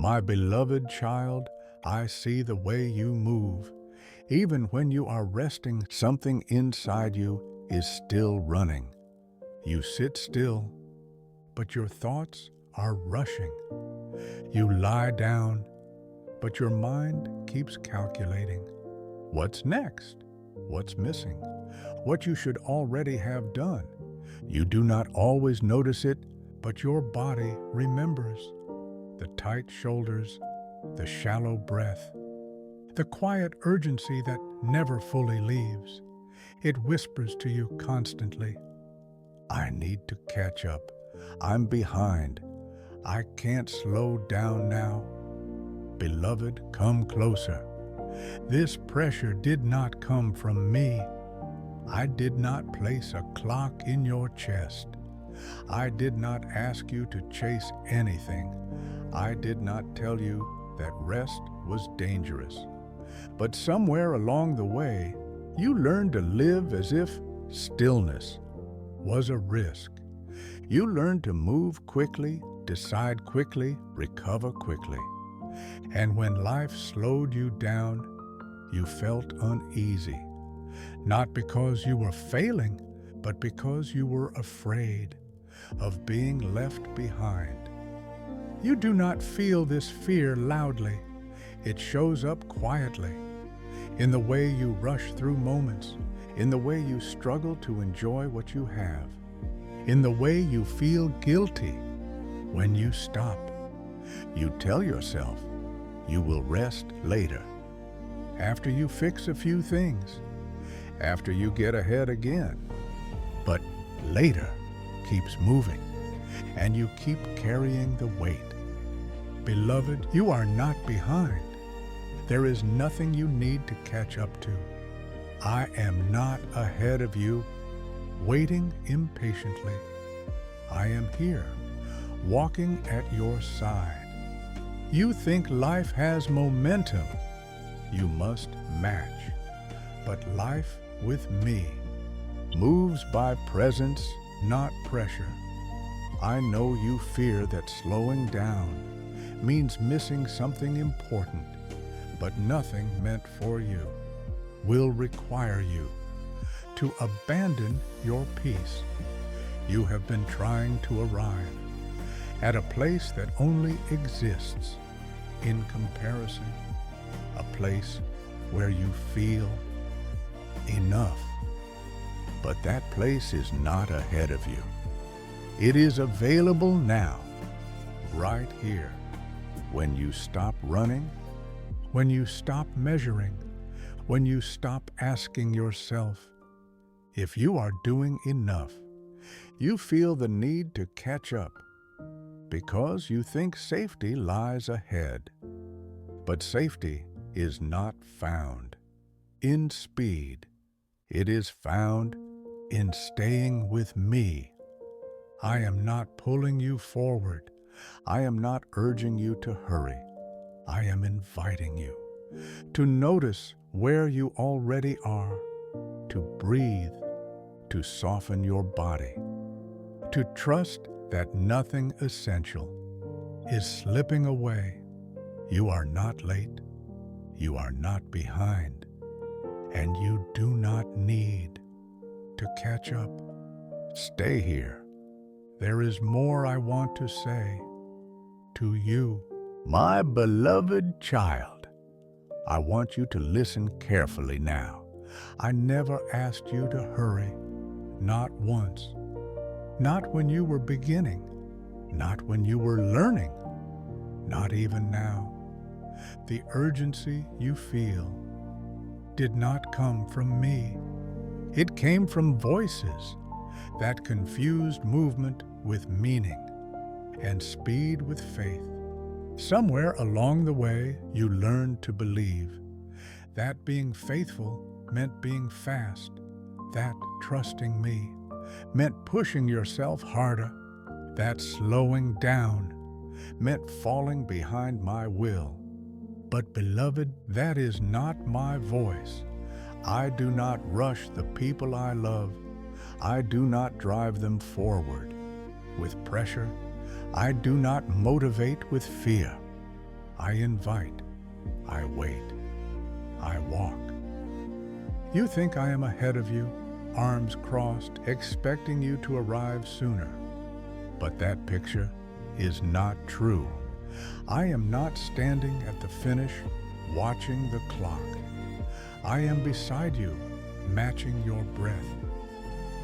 My beloved child, I see the way you move. Even when you are resting, something inside you is still running. You sit still, but your thoughts are rushing. You lie down, but your mind keeps calculating. What's next? What's missing? What you should already have done. You do not always notice it, but your body remembers. The tight shoulders, the shallow breath, the quiet urgency that never fully leaves. It whispers to you constantly, I need to catch up. I'm behind. I can't slow down now. Beloved, come closer. This pressure did not come from me. I did not place a clock in your chest. I did not ask you to chase anything. I did not tell you that rest was dangerous. But somewhere along the way, you learned to live as if stillness was a risk. You learned to move quickly, decide quickly, recover quickly. And when life slowed you down, you felt uneasy. Not because you were failing, but because you were afraid of being left behind. You do not feel this fear loudly. It shows up quietly, in the way you rush through moments, in the way you struggle to enjoy what you have, in the way you feel guilty when you stop. You tell yourself you will rest later, after you fix a few things, after you get ahead again. But later keeps moving, and you keep carrying the weight. Beloved, you are not behind. There is nothing you need to catch up to. I am not ahead of you, waiting impatiently. I am here, walking at your side. You think life has momentum. You must match. But life with me moves by presence, not pressure. I know you fear that slowing down means missing something important, but nothing meant for you will require you to abandon your peace. You have been trying to arrive at a place that only exists in comparison, a place where you feel enough. But that place is not ahead of you. It is available now, right here. When you stop running, when you stop measuring, when you stop asking yourself if you are doing enough, you feel the need to catch up because you think safety lies ahead. But safety is not found in speed. It is found in staying with me. I am not pulling you forward. I am not urging you to hurry. I am inviting you to notice where you already are, to breathe, to soften your body, to trust that nothing essential is slipping away. You are not late. You are not behind. And you do not need to catch up. Stay here. There is more I want to say to you. My beloved child, I want you to listen carefully now. I never asked you to hurry, not once. Not when you were beginning, not when you were learning, not even now. The urgency you feel did not come from me. It came from voices that confused movement with meaning and speed with faith. Somewhere along the way, you learned to believe that being faithful meant being fast, that trusting me meant pushing yourself harder, that slowing down meant falling behind my will. But beloved, that is not my voice. I do not rush the people I love. I do not drive them forward with pressure. I do not motivate with fear. I invite, I wait, I walk. You think I am ahead of you, arms crossed, expecting you to arrive sooner. But that picture is not true. I am not standing at the finish, watching the clock. I am beside you, matching your breath.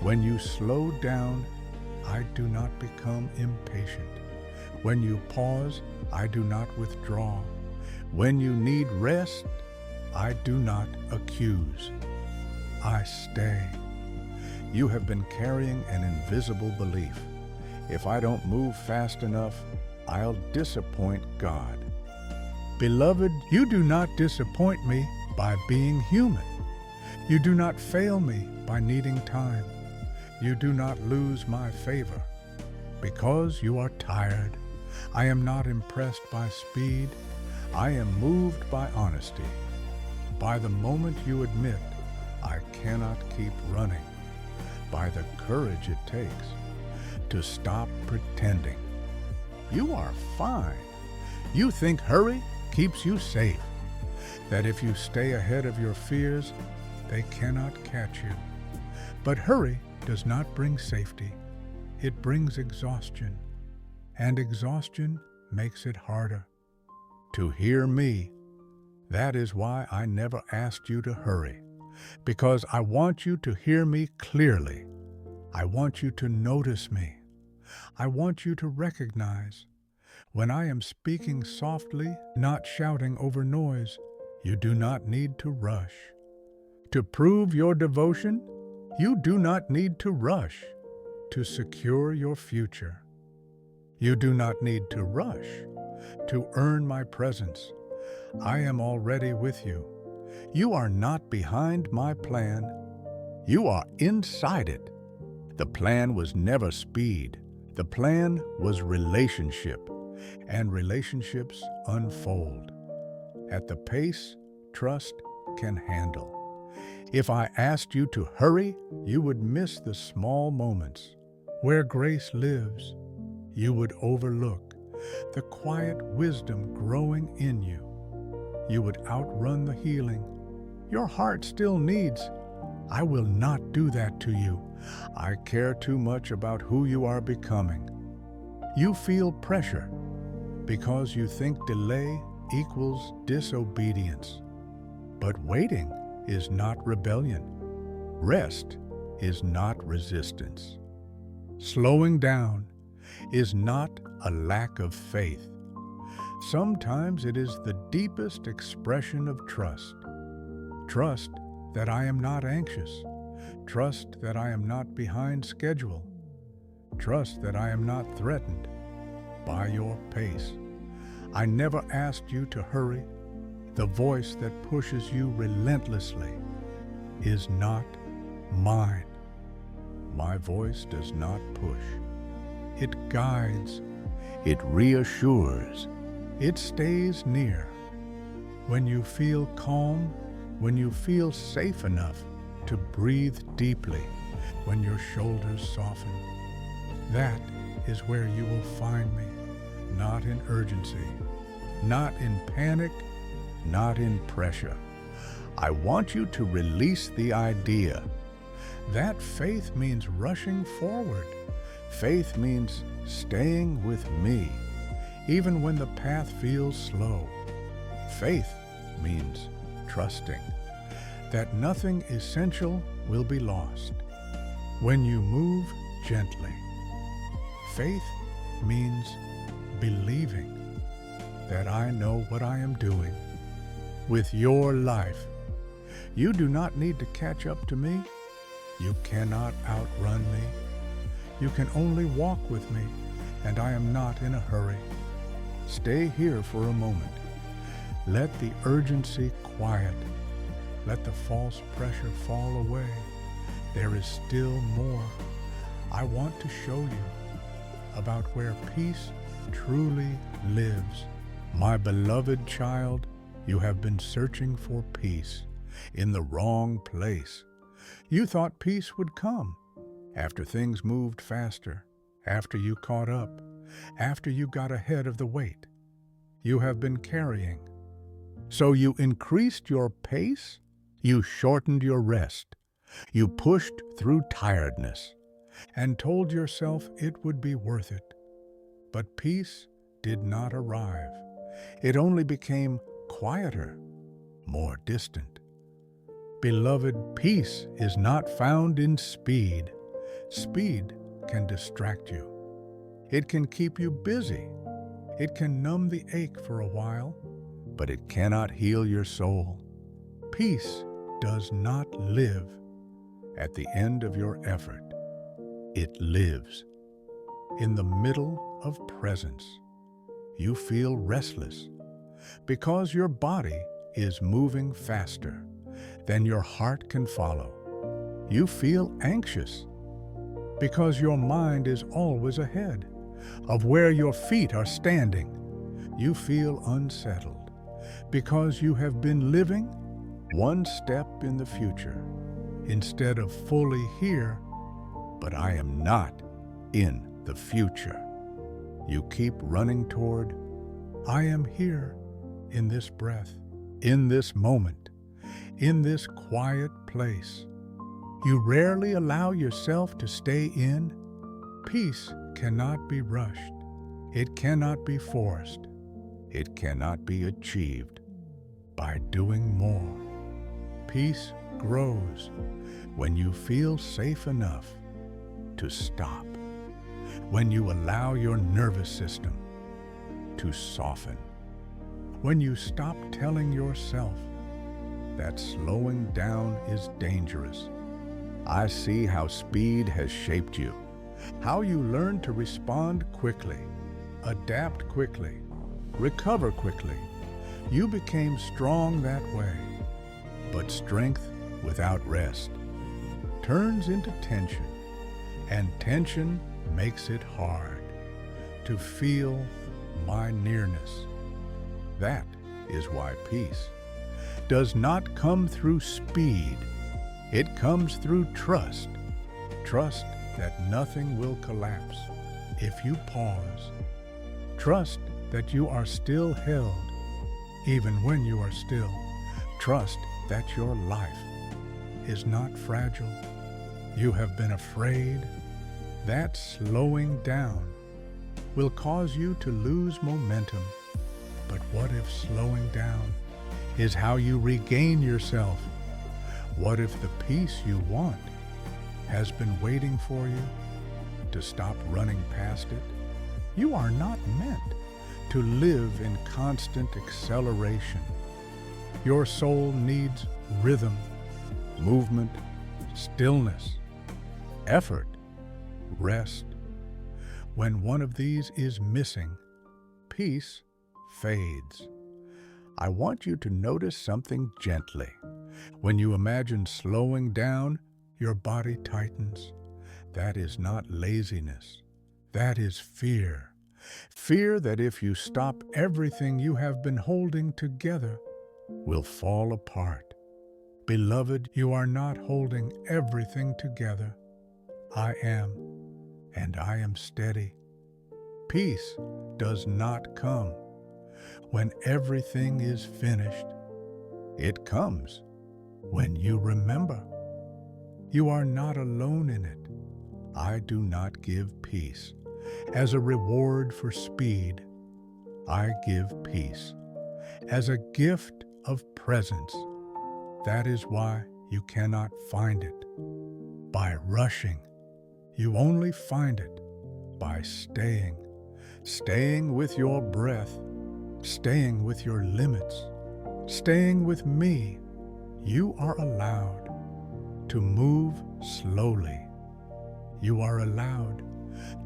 When you slow down, I do not become impatient. When you pause, I do not withdraw. When you need rest, I do not accuse. I stay. You have been carrying an invisible belief. If I don't move fast enough, I'll disappoint God. Beloved, you do not disappoint me by being human. You do not fail me by needing time. You do not lose my favor because you are tired. I am not impressed by speed. I am moved by honesty. By the moment you admit, I cannot keep running. By the courage it takes to stop pretending. You are fine. You think hurry keeps you safe, that if you stay ahead of your fears, they cannot catch you. But hurry does not bring safety. It brings exhaustion, and exhaustion makes it harder. To hear me, that is why I never asked you to hurry, because I want you to hear me clearly. I want you to notice me. I want you to recognize when I am speaking softly, not shouting over noise. You do not need to rush. To prove your devotion, you do not need to rush. To secure your future, you do not need to rush. To earn my presence, I am already with you. You are not behind my plan. You are inside it. The plan was never speed. The plan was relationship, and relationships unfold at the pace trust can handle. If I asked you to hurry, you would miss the small moments where grace lives. You would overlook the quiet wisdom growing in you. You would outrun the healing your heart still needs. I will not do that to you. I care too much about who you are becoming. You feel pressure because you think delay equals disobedience. But waiting is not rebellion. Rest is not resistance. Slowing down is not a lack of faith. Sometimes it is the deepest expression of trust. Trust that I am not anxious. Trust that I am not behind schedule. Trust that I am not threatened by your pace. I never asked you to hurry. The voice that pushes you relentlessly is not mine. My voice does not push. It guides. It reassures. It stays near. When you feel calm, when you feel safe enough to breathe deeply, when your shoulders soften, that is where you will find me, not in urgency, not in panic, not in pressure. I want you to release the idea that faith means rushing forward. Faith means staying with me, even when the path feels slow. Faith means trusting that nothing essential will be lost when you move gently. Faith means believing that I know what I am doing with your life. You do not need to catch up to me. You cannot outrun me. You can only walk with me, and I am not in a hurry. Stay here for a moment. Let the urgency quiet. Let the false pressure fall away. There is still more. I want to show you about where peace truly lives. My beloved child, you have been searching for peace in the wrong place. You thought peace would come after things moved faster, after you caught up, after you got ahead of the weight. you have been carrying. So you increased your pace, you shortened your rest, you pushed through tiredness, and told yourself it would be worth it. But peace did not arrive. It only became quieter, more distant. Beloved, peace is not found in speed. Speed can distract you. It can keep you busy. It can numb the ache for a while, but it cannot heal your soul. Peace does not live at the end of your effort. It lives in the middle of presence. You feel restless because your body is moving faster than your heart can follow. You feel anxious because your mind is always ahead of where your feet are standing. You feel unsettled because you have been living one step in the future instead of fully here, but I am not in the future. You keep running toward, I am here in this breath, in this moment, in this quiet place. You rarely allow yourself to stay in. Peace cannot be rushed. It cannot be forced. It cannot be achieved by doing more. Peace grows when you feel safe enough to stop, when you allow your nervous system to soften, when you stop telling yourself that slowing down is dangerous. I see how speed has shaped you, how you learn to respond quickly, adapt quickly, recover quickly. You became strong that way, but strength without rest turns into tension, and tension makes it hard to feel my nearness. That is why peace does not come through speed. It comes through trust. Trust that nothing will collapse if you pause. Trust that you are still held even when you are still. Trust that your life is not fragile. You have been afraid that slowing down will cause you to lose momentum. But what if slowing down is how you regain yourself? What if the peace you want has been waiting for you to stop running past it? You are not meant to live in constant acceleration. Your soul needs rhythm, movement, stillness, effort, rest. When one of these is missing, peace fades. I want you to notice something gently. When you imagine slowing down, your body tightens. That is not laziness. That is fear. Fear that if you stop, everything you have been holding together will fall apart. Beloved, you are not holding everything together. I am, and I am steady. Peace does not come when everything is finished. It comes when you remember. You are not alone in it. I do not give peace as a reward for speed. I give peace as a gift of presence. That is why you cannot find it by rushing. You only find it by staying with your breath, staying with your limits, staying with me. You are allowed to move slowly. You are allowed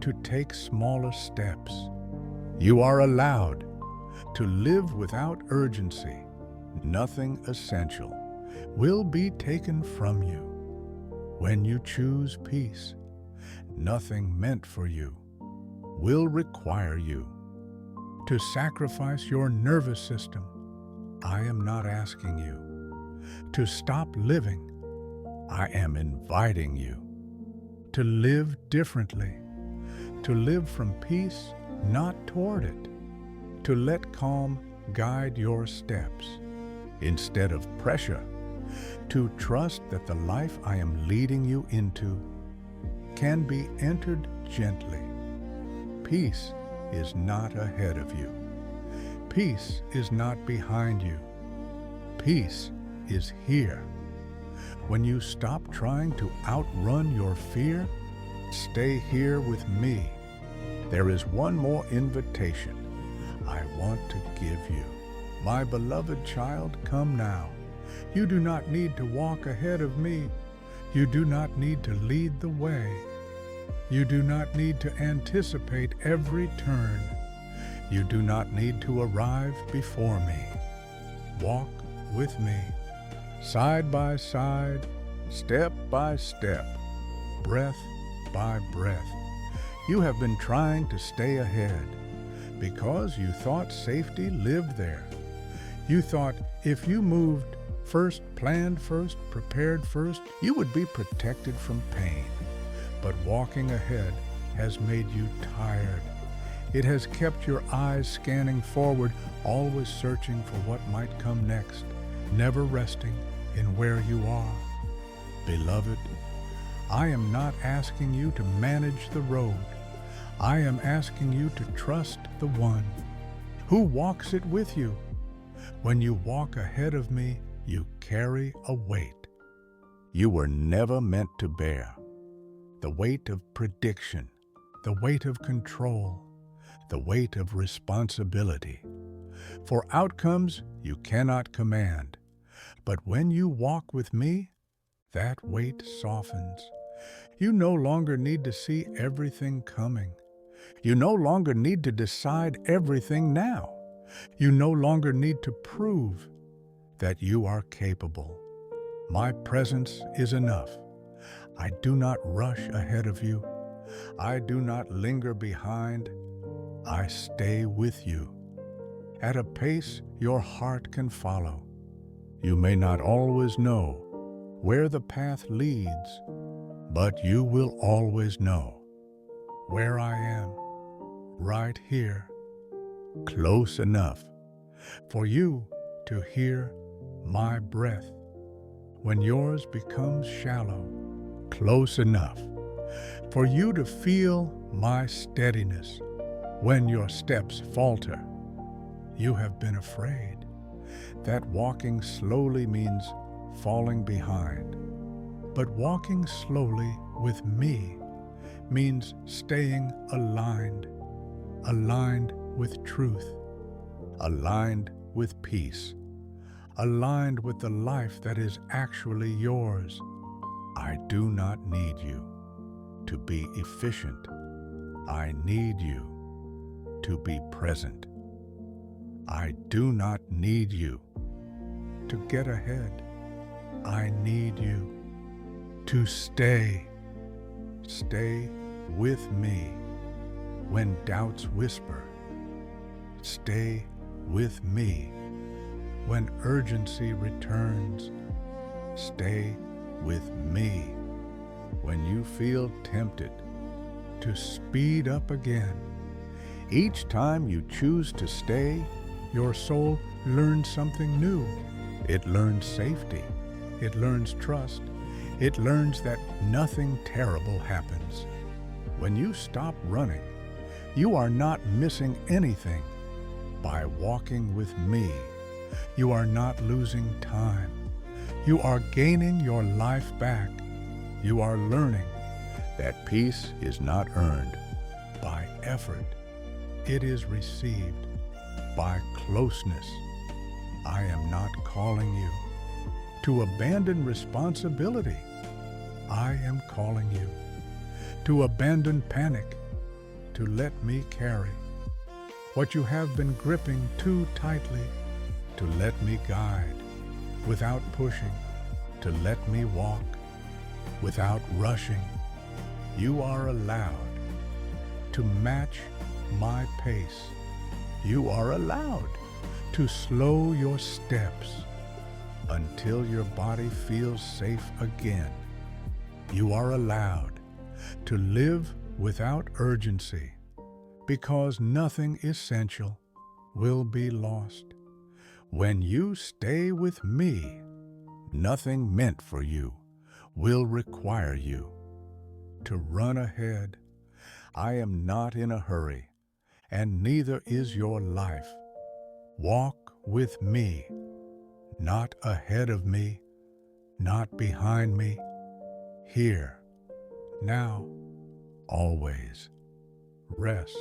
to take smaller steps. You are allowed to live without urgency. Nothing essential will be taken from you. When you choose peace, nothing meant for you will require you to sacrifice your nervous system. I am not asking you to stop living. I am inviting you to live differently, to live from peace, not toward it, to let calm guide your steps instead of pressure, to trust that the life I am leading you into can be entered gently. Peace is not ahead of you. Peace is not behind you. Peace is here. When you stop trying to outrun your fear, stay here with me. There is one more invitation I want to give you. My beloved child, come now. You do not need to walk ahead of me. You do not need to lead the way. You do not need to anticipate every turn. You do not need to arrive before me. Walk with me, side by side, step by step, breath by breath. You have been trying to stay ahead because you thought safety lived there. You thought if you moved first, planned first, prepared first, you would be protected from pain. But walking ahead has made you tired. It has kept your eyes scanning forward, always searching for what might come next, never resting in where you are. Beloved, I am not asking you to manage the road. I am asking you to trust the one who walks it with you. When you walk ahead of me, you carry a weight you were never meant to bear. The weight of prediction, the weight of control, the weight of responsibility. For outcomes you cannot command, but when you walk with me, that weight softens. You no longer need to see everything coming. You no longer need to decide everything now. You no longer need to prove that you are capable. My presence is enough. I do not rush ahead of you. I do not linger behind. I stay with you at a pace your heart can follow. You may not always know where the path leads, but you will always know where I am, right here, close enough for you to hear my breath when yours becomes shallow, close enough for you to feel my steadiness when your steps falter. You have been afraid that walking slowly means falling behind, but walking slowly with me means staying aligned, aligned with truth, aligned with peace, aligned with the life that is actually yours. I do not need you to be efficient. I need you to be present. I do not need you to get ahead. I need you to stay. Stay with me when doubts whisper. Stay with me when urgency returns. Stay with me when you feel tempted to speed up again. Each time you choose to stay, your soul learns something new. It learns safety. It learns trust. It learns that nothing terrible happens. When you stop running, you are not missing anything. By walking with me, you are not losing time. You are gaining your life back. You are learning that peace is not earned by effort. It is received by closeness. I am not calling you to abandon responsibility. I am calling you to abandon panic, to let me carry what you have been gripping too tightly, to let me guide without pushing, to let me walk without rushing. You are allowed to match my pace. You are allowed to slow your steps until your body feels safe again. You are allowed to live without urgency because nothing essential will be lost. When you stay with me, nothing meant for you will require you to run ahead. I am not in a hurry, and neither is your life. Walk with me, not ahead of me, not behind me, here, now, always. Rest.